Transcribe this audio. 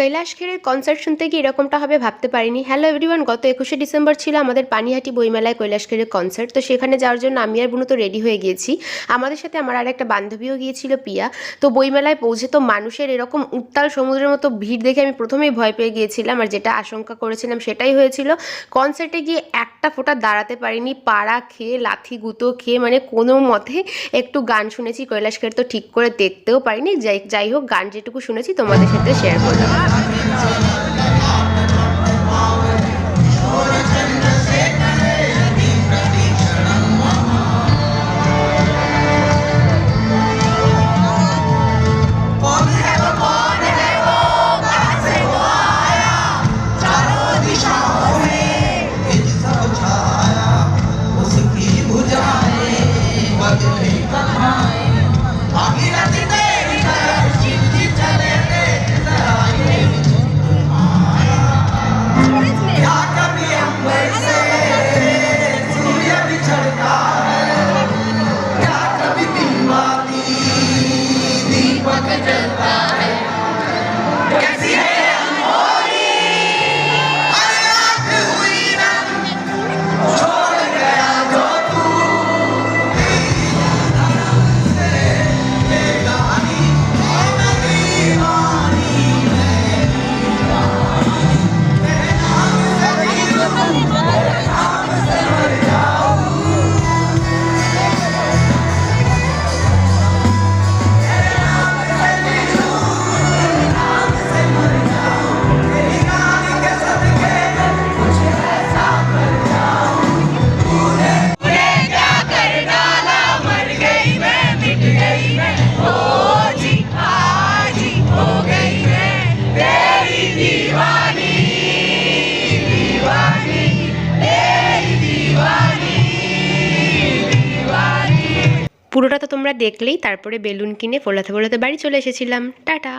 Kailash খেরের concert শুনতে গিয়ে এরকমটা হবে ভাবতে পারিনি। হ্যালো এভরিওয়ান, গত 21শে ডিসেম্বর ছিল আমাদের পানিহাটি বইমেলায় কৈলাস খেরের কনসার্ট। তো সেখানে যাওয়ার জন্য আমি আর বুনু তো রেডি হয়ে গিয়েছি। আমাদের সাথে আমার আর একটা বান্ধবীও গিয়েছিল, পিয়া। তো বইমেলায় পৌঁছে তো মানুষের এরকম উত্তাল সমুদ্রের মতো ভিড় দেখে আমি প্রথমেই ভয় পেয়ে গিয়েছিলাম, আর যেটা আশঙ্কা করেছিলাম সেটাই হয়েছিল। কনসার্টে গিয়ে একটা ফোঁটা দাঁড়াতে পারিনি, পাড়া খেয়ে লাথি গুঁতো খেয়ে মানে কোনো মতে একটু গান শুনেছি। কৈলাস খের তো ঠিক করে দেখতেও পারিনি। যাই হোক, গান যেটুকু শুনেছি তোমাদের সাথে শেয়ার করলাম। পুরোটা তো তোমরা দেখলেই। তারপরে বেলুন কিনে ফোলাতে ফোলাতে বাড়ি চলে এসেছিলাম। টাটা।